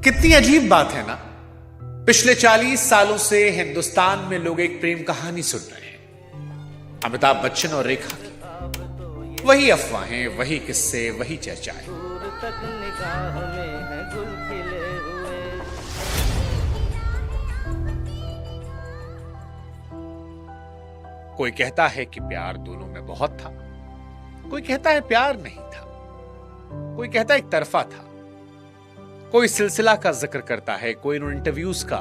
कितनी अजीब बात है ना। पिछले 40 सालों से हिंदुस्तान में लोग एक प्रेम कहानी सुन रहे हैं, अमिताभ बच्चन और रेखा की। वही अफवाहें, वही किस्से, वही चर्चाएं। कोई कहता है कि प्यार दोनों में बहुत था, कोई कहता है प्यार नहीं था, कोई कहता है एक तरफा था, कोई सिलसिला का जिक्र करता है, कोई उन इंटरव्यूज का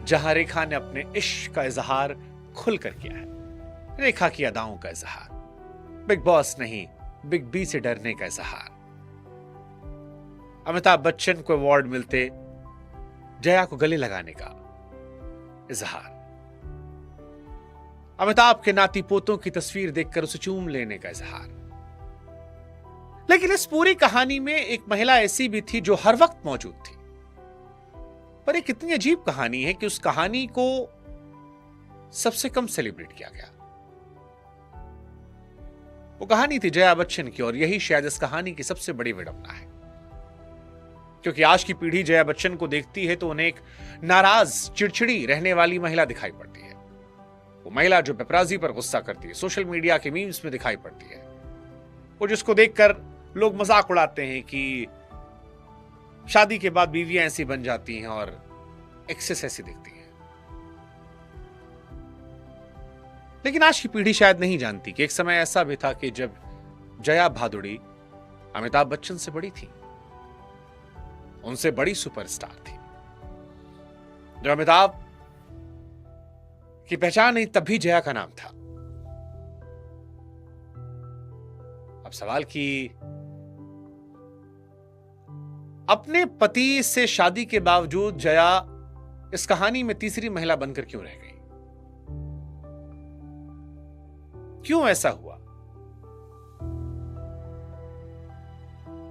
जहां रेखा ने अपने इश्क का इजहार खुलकर किया है, रेखा की अदाओं का इजहार, बिग बॉस नहीं बिग बी से डरने का इजहार, अमिताभ बच्चन को अवार्ड मिलते जया को गले लगाने का इजहार, अमिताभ के नाती पोतों की तस्वीर देखकर उसे चूम लेने का इजहार। लेकिन इस पूरी कहानी में एक महिला ऐसी भी थी जो हर वक्त मौजूद थी। पर एक कितनी अजीब कहानी है कि उस कहानी को सबसे कम सेलिब्रेट किया गया। वो कहानी थी जया बच्चन की, और यही शायद इस कहानी की सबसे बड़ी विडंबना है। क्योंकि आज की पीढ़ी जया बच्चन को देखती है तो उन्हें एक नाराज, चिड़चिड़ी रहने वाली महिला दिखाई पड़ती है। वो महिला जो पेपराजी पर गुस्सा करती है, सोशल मीडिया के मीम्स में दिखाई पड़ती है। वो जिसको देखकर लोग मजाक उड़ाते हैं कि शादी के बाद बीवियां ऐसी बन जाती हैं और एक्सेस ऐसी दिखती हैं। लेकिन आज की पीढ़ी शायद नहीं जानती कि एक समय ऐसा भी था कि जब जया भादुड़ी अमिताभ बच्चन से बड़ी थी, उनसे बड़ी सुपरस्टार थी। जब अमिताभ की पहचान नहीं तब भी जया का नाम था। अब सवाल कि अपने पति से शादी के बावजूद जया इस कहानी में तीसरी महिला बनकर क्यों रह गई? क्यों ऐसा हुआ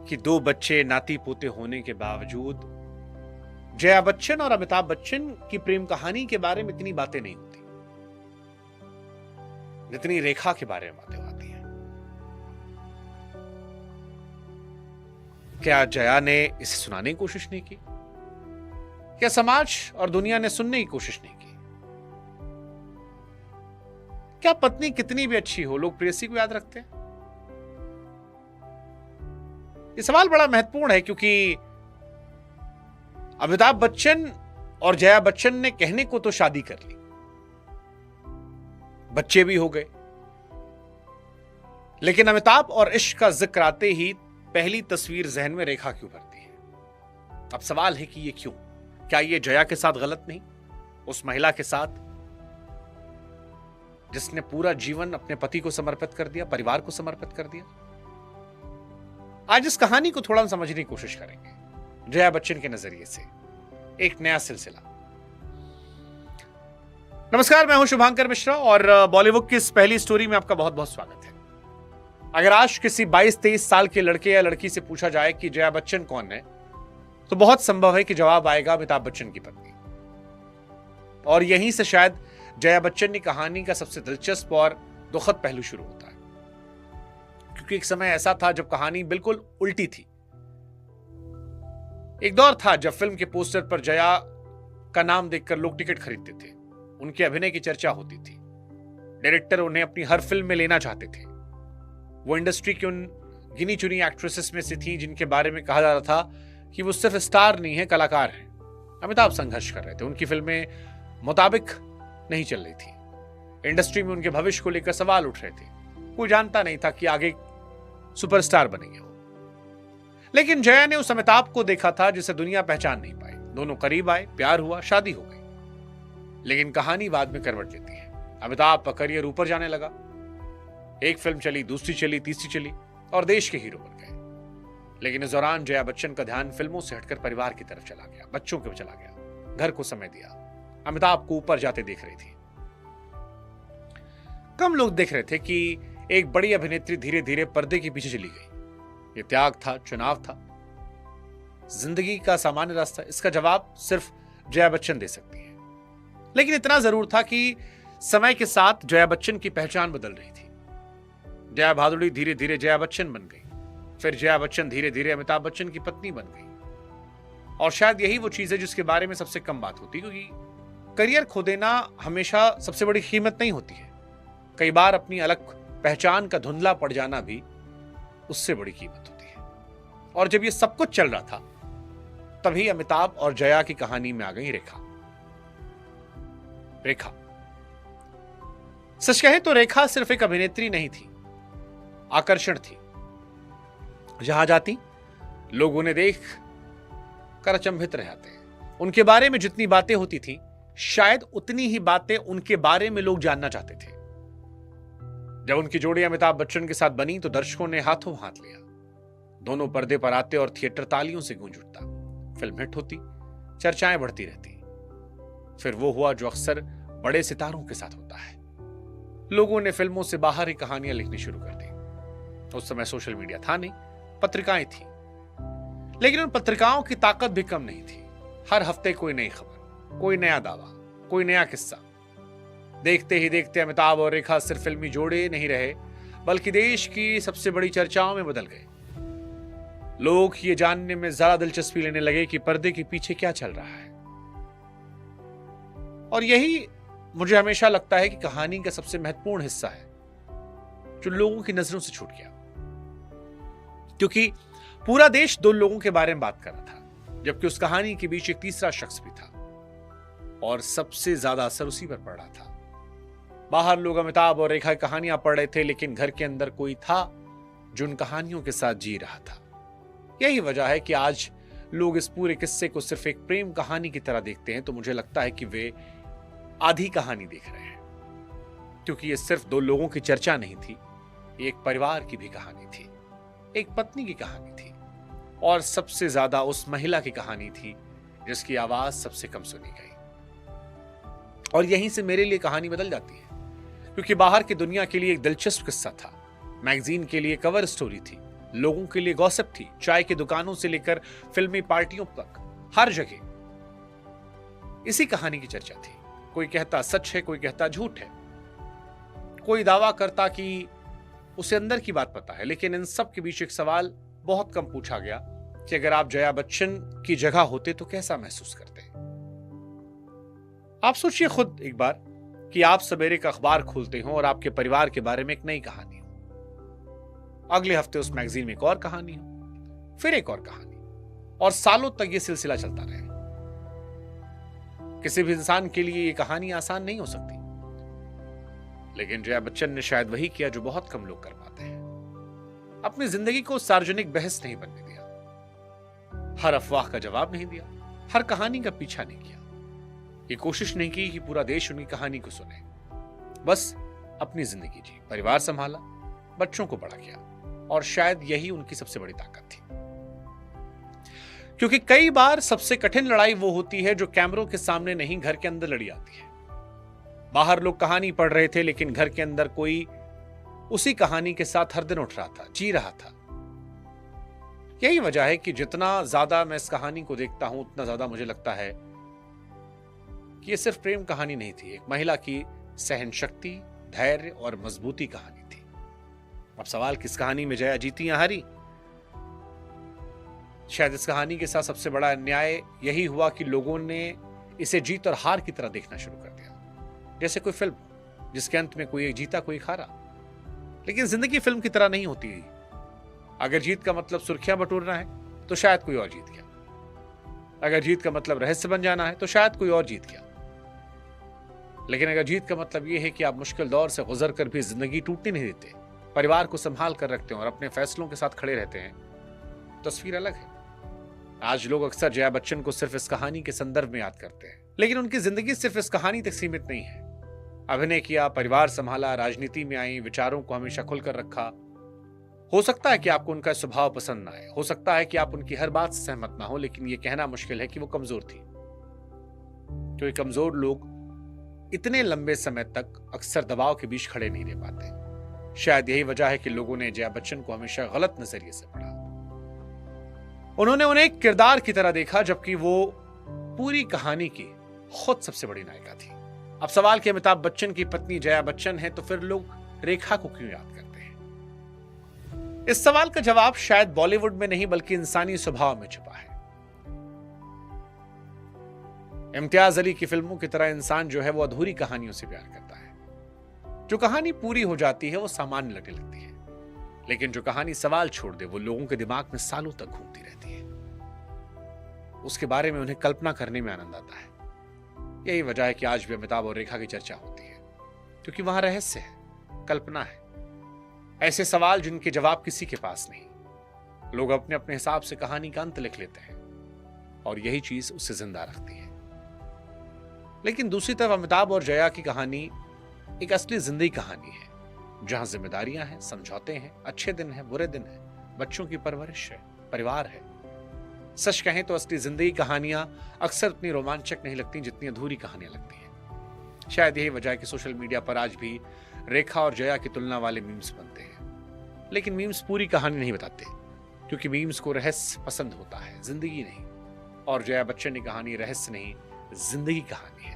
कि दो बच्चे, नाती पोते होने के बावजूद जया बच्चन और अमिताभ बच्चन की प्रेम कहानी के बारे में इतनी बातें नहीं होती जितनी रेखा के बारे में बातें होती हैं? क्या जया ने इसे सुनाने की कोशिश नहीं की? क्या समाज और दुनिया ने सुनने की कोशिश नहीं की? क्या पत्नी कितनी भी अच्छी हो, लोग प्रेयसी को याद रखते हैं? यह सवाल बड़ा महत्वपूर्ण है, क्योंकि अमिताभ बच्चन और जया बच्चन ने कहने को तो शादी कर ली, बच्चे भी हो गए, लेकिन अमिताभ और इश्क का जिक्र आते ही पहली तस्वीर जहन में रेखा की उभरती है। अब सवाल है कि ये क्यों? क्या ये जया के साथ गलत नहीं? उस महिला के साथ जिसने पूरा जीवन अपने पति को समर्पित कर दिया, परिवार को समर्पित कर दिया। आज इस कहानी को थोड़ा समझने की कोशिश करेंगे जया बच्चन के नजरिए से, एक नया सिलसिला। नमस्कार, मैं हूं शुभांकर मिश्रा और बॉलीवुड की इस पहली स्टोरी में आपका बहुत बहुत स्वागत है। अगर आज किसी 22-23 साल के लड़के या लड़की से पूछा जाए कि जया बच्चन कौन है, तो बहुत संभव है कि जवाब आएगा अमिताभ बच्चन की पत्नी। और यहीं से शायद जया बच्चन की कहानी का सबसे दिलचस्प और दुखद पहलू शुरू होता है, क्योंकि एक समय ऐसा था जब कहानी बिल्कुल उल्टी थी। एक दौर था जब फिल्म के पोस्टर पर जया का नाम देखकर लोग टिकट खरीदते थे, उनके अभिनय की चर्चा होती थी, डायरेक्टर उन्हें अपनी हर फिल्म में लेना चाहते थे। वो इंडस्ट्री की उन गिनी चुनी एक्ट्रेसेस में से थी जिनके बारे में कहा जा रहा था कि वो सिर्फ स्टार नहीं है, कलाकार हैं। अमिताभ संघर्ष कर रहे थे, उनकी फिल्में मुताबिक नहीं चल रही थी, इंडस्ट्री में उनके भविष्य को लेकर सवाल उठ रहे थे। कोई जानता नहीं था कि आगे सुपरस्टार बनेंगे वो। लेकिन जया ने उस अमिताभ को देखा था जिसे दुनिया पहचान नहीं पाई। दोनों करीब आए, प्यार हुआ, शादी हो गई। लेकिन कहानी बाद में करवट लेती है। अमिताभ का करियर ऊपर जाने लगा, एक फिल्म चली, दूसरी चली, तीसरी चली और देश के हीरो बन गए। लेकिन इस दौरान जया बच्चन का ध्यान फिल्मों से हटकर परिवार की तरफ चला गया, बच्चों की तरफ चला गया, घर को समय दिया। अमिताभ को ऊपर जाते देख रही थी। कम लोग देख रहे थे कि एक बड़ी अभिनेत्री धीरे धीरे पर्दे के पीछे चली गई। ये त्याग था, चुनाव था, जिंदगी का सामान्य रास्ता? इसका जवाब सिर्फ जया बच्चन दे सकती है। लेकिन इतना जरूर था कि समय के साथ जया बच्चन की पहचान बदल रही थी। जया भादुड़ी धीरे धीरे जया बच्चन बन गई, फिर जया बच्चन धीरे धीरे अमिताभ बच्चन की पत्नी बन गई। और शायद यही वो चीज है जिसके बारे में सबसे कम बात होती है, क्योंकि करियर खो देना हमेशा सबसे बड़ी कीमत नहीं होती है। कई बार अपनी अलग पहचान का धुंधला पड़ जाना भी उससे बड़ी कीमत होती है। और जब ये सब कुछ चल रहा था, तभी अमिताभ और जया की कहानी में आ गई रेखा। रेखा, सच कहें तो रेखा सिर्फ एक अभिनेत्री नहीं थी, आकर्षण थी। जहां जाती लोग उन्हें देख कर अचंभित रह जाते हैं। उनके बारे में जितनी बातें होती थी, शायद उतनी ही बातें उनके बारे में लोग जानना चाहते थे। जब उनकी जोड़ी अमिताभ बच्चन के साथ बनी तो दर्शकों ने हाथों हाथ लिया। दोनों पर्दे पर आते और थिएटर तालियों से गूंज उठता। फिल्म हिट होती, चर्चाएं बढ़ती रहती। फिर वो हुआ जो अक्सर बड़े सितारों के साथ होता है। लोगों ने फिल्मों से बाहर ही कहानियां लिखनी शुरू कर दी। उस समय सोशल मीडिया था नहीं, पत्रिकाएं थी, लेकिन उन पत्रिकाओं की ताकत भी कम नहीं थी। हर हफ्ते कोई नई खबर, कोई नया दावा, कोई नया किस्सा। देखते ही देखते अमिताभ और रेखा सिर्फ फिल्मी जोड़े नहीं रहे, बल्कि देश की सबसे बड़ी चर्चाओं में बदल गए। लोग ये जानने में ज्यादा दिलचस्पी लेने लगे कि पर्दे के पीछे क्या चल रहा है। और यही मुझे हमेशा लगता है कि कहानी का सबसे महत्वपूर्ण हिस्सा है, जो लोगों की नजरों से छूट गया। क्योंकि पूरा देश दो लोगों के बारे में बात कर रहा था, जबकि उस कहानी के बीच एक तीसरा शख्स भी था, और सबसे ज्यादा असर उसी पर पड़ रहा था। बाहर लोग अमिताभ और रेखा की कहानियां पढ़ रहे थे, लेकिन घर के अंदर कोई था जो उन कहानियों के साथ जी रहा था। यही वजह है कि आज लोग इस पूरे किस्से को सिर्फ एक प्रेम कहानी की तरह देखते हैं, तो मुझे लगता है कि वे आधी कहानी देख रहे हैं। क्योंकि ये सिर्फ दो लोगों की चर्चा नहीं थी, एक परिवार की भी कहानी थी, एक पत्नी की कहानी थी, और सबसे ज्यादा उस महिला की कहानी थी जिसकी आवाज सबसे कम सुनी गई। और यहीं से मेरे लिए कहानी बदल जाती है, क्योंकि बाहर की दुनिया के लिए एक दिलचस्प किस्सा था, मैगजीन के लिए कवर स्टोरी थी, लोगों के लिए गॉसिप थी, चाय की दुकानों से लेकर फिल्मी पार्टियों तक हर जगह इसी कहानी की चर्चा थी। कोई कहता सच है, कोई कहता झूठ है, कोई दावा करता कि उसे अंदर की बात पता है। लेकिन इन सब के बीच एक सवाल बहुत कम पूछा गया कि अगर आप जया बच्चन की जगह होते तो कैसा महसूस करते। आप सोचिए खुद एक बार कि आप सवेरे का अखबार खोलते हो और आपके परिवार के बारे में एक नई कहानी हो। अगले हफ्ते उस मैगजीन में एक और कहानी हो, फिर एक और कहानी, और सालों तक यह सिलसिला चलता रहे। किसी भी इंसान के लिए यह कहानी आसान नहीं हो सकती, लेकिन जया बच्चन ने शायद वही किया जो बहुत कम लोग कर पाते हैं। अपनी जिंदगी को सार्वजनिक बहस नहीं बनने दिया, हर अफवाह का जवाब नहीं दिया, हर कहानी का पीछा नहीं किया, ये कोशिश नहीं की कि पूरा देश उनकी कहानी को सुने। बस अपनी जिंदगी जी, परिवार संभाला, बच्चों को बड़ा किया, और शायद यही उनकी सबसे बड़ी ताकत थी। क्योंकि कई बार सबसे कठिन लड़ाई वो होती है जो कैमरों के सामने नहीं, घर के अंदर लड़ी आती है। बाहर लोग कहानी पढ़ रहे थे, लेकिन घर के अंदर कोई उसी कहानी के साथ हर दिन उठ रहा था, जी रहा था। यही वजह है कि जितना ज्यादा मैं इस कहानी को देखता हूं, उतना ज्यादा मुझे लगता है कि यह सिर्फ प्रेम कहानी नहीं थी, एक महिला की सहन शक्ति, धैर्य और मजबूती कहानी थी। अब सवाल, किस कहानी में जया जीती या हारी? शायद इस कहानी के साथ सबसे बड़ा अन्याय यही हुआ कि लोगों ने इसे जीत और हार की तरह देखना शुरू कर दिया, जैसे कोई फिल्म जिसके अंत में कोई एक जीता कोई हारा। लेकिन जिंदगी फिल्म की तरह नहीं होती। अगर जीत का मतलब सुर्खियां बटोरना है तो शायद कोई और जीत गया, अगर जीत का मतलब रहस्य बन जाना है तो शायद कोई और जीत गया। लेकिन अगर जीत का मतलब यह है कि आप मुश्किल दौर से गुजर कर भी जिंदगी टूटने नहीं देते, परिवार को संभाल कर रखते हैं और अपने फैसलों के साथ खड़े रहते हैं, तस्वीर अलग है। आज लोग अक्सर जया बच्चन को सिर्फ इस कहानी के संदर्भ में याद करते हैं, लेकिन उनकी जिंदगी सिर्फ इस कहानी तक सीमित नहीं है। अभिनय किया, परिवार संभाला, राजनीति में आई, विचारों को हमेशा खुलकर रखा। हो सकता है कि आपको उनका स्वभाव पसंद ना आए, हो सकता है कि आप उनकी हर बात से सहमत ना हो, लेकिन यह कहना मुश्किल है कि वो कमजोर थी। क्योंकि कमजोर लोग इतने लंबे समय तक अक्सर दबाव के बीच खड़े नहीं रह पाते। शायद यही वजह है कि लोगों ने जया बच्चन को हमेशा गलत नजरिए से पढ़ा। उन्होंने उन्हें एक किरदार की तरह देखा, जबकि वो पूरी कहानी की खुद सबसे बड़ी नायिका थी। अब सवाल कि अमिताभ बच्चन की पत्नी जया बच्चन है, तो फिर लोग रेखा को क्यों याद करते हैं? इस सवाल का जवाब शायद बॉलीवुड में नहीं, बल्कि इंसानी स्वभाव में छुपा है। इम्तियाज अली की फिल्मों की तरह इंसान जो है वो अधूरी कहानियों से प्यार करता है। जो कहानी पूरी हो जाती है वो सामान्य लगने लगती है, लेकिन जो कहानी सवाल छोड़ दे वो लोगों के दिमाग में सालों तक घूमती रहती है। उसके बारे में उन्हें कल्पना करने में आनंद आता है। यही वजह है कि आज भी अमिताभ और रेखा की चर्चा होती है, क्योंकि वहां रहस्य है, कल्पना है, ऐसे सवाल जिनके जवाब किसी के पास नहीं। लोग अपने अपने हिसाब से कहानी का अंत लिख लेते हैं और यही चीज उसे जिंदा रखती है। लेकिन दूसरी तरफ अमिताभ और जया की कहानी एक असली जिंदगी कहानी है, जहां जिम्मेदारियां हैं, समझौते हैं, अच्छे दिन हैं, बुरे दिन हैं, बच्चों की परवरिश है, परिवार है। सच कहें तो असली जिंदगी कहानियां अक्सर उतनी रोमांचक नहीं लगती जितनी अधूरी कहानियां लगती हैं। शायद यही वजह है कि सोशल मीडिया पर आज भी रेखा और जया की तुलना वाले मीम्स बनते हैं। लेकिन मीम्स पूरी कहानी नहीं बताते, क्योंकि मीम्स को रहस्य पसंद होता है, जिंदगी नहीं। और जया बच्चन की कहानी रहस्य नहीं, जिंदगी कहानी है।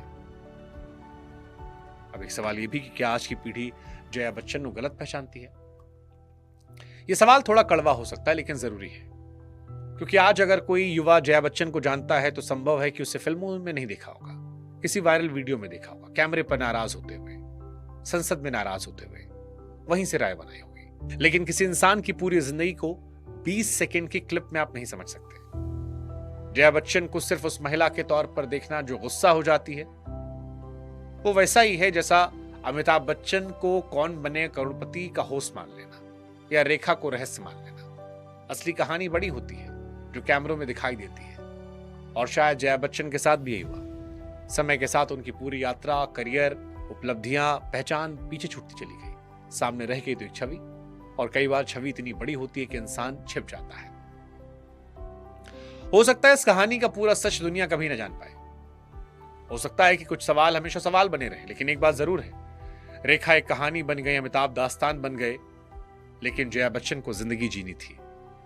अब एक सवाल यह भी कि क्या आज की पीढ़ी जया बच्चन को गलत पहचानती है? यह सवाल थोड़ा कड़वा हो सकता है, लेकिन जरूरी है, क्योंकि आज अगर कोई युवा जया बच्चन को जानता है तो संभव है कि उसे फिल्मों में नहीं देखा होगा, किसी वायरल वीडियो में देखा होगा, कैमरे पर नाराज होते हुए, संसद में नाराज होते हुए, वहीं से राय बनाई होगी। लेकिन किसी इंसान की पूरी जिंदगी को 20 सेकंड की क्लिप में आप नहीं समझ सकते। जया बच्चन को सिर्फ उस महिला के तौर पर देखना जो गुस्सा हो जाती है, वो वैसा ही है जैसा अमिताभ बच्चन को कौन बने करोड़पति का होस्ट मान लेना या रेखा को रहस्य मान लेना। असली कहानी बड़ी होती है जो कैमरों में दिखाई देती है, और शायद जया बच्चन के साथ भी यही हुआ। समय के साथ उनकी पूरी यात्रा, करियर, उपलब्धियां, पहचान पीछे छूटती चली गई। सामने रह गई तो एक छवि, और कई बार छवि इतनी बड़ी होती है कि इंसान छिप जाता है। हो सकता है इस कहानी का पूरा सच दुनिया कभी न जान पाए। हो सकता है कि कुछ सवाल हमेशा सवाल बने रहे, लेकिन एक बात जरूर है, रेखा एक कहानी बन गई, अमिताभ दास्तान बन गए, लेकिन जया बच्चन को जिंदगी जीनी थी।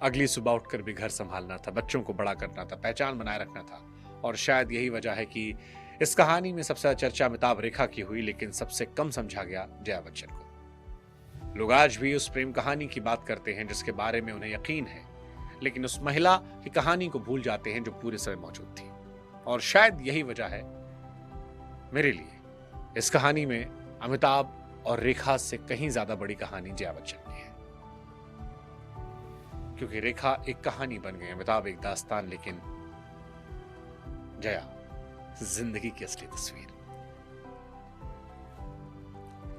अगली सुबह उठकर भी घर संभालना था, बच्चों को बड़ा करना था, पहचान बनाए रखना था। और शायद यही वजह है कि इस कहानी में सबसे ज्यादा चर्चा अमिताभ रेखा की हुई, लेकिन सबसे कम समझा गया जया बच्चन को। लोग आज भी उस प्रेम कहानी की बात करते हैं जिसके बारे में उन्हें यकीन है, लेकिन उस महिला की कहानी को भूल जाते हैं जो पूरे समय मौजूद थी। और शायद यही वजह है मेरे लिए इस कहानी में अमिताभ और रेखा से कहीं ज्यादा बड़ी कहानी जया बच्चन की है, क्योंकि रेखा एक कहानी बन गई, अमिताभ एक दास्तान, लेकिन जया जिंदगी की असली तस्वीर।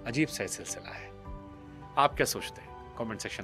अजीब सा सिलसिला है। आप क्या सोचते हैं? Comment section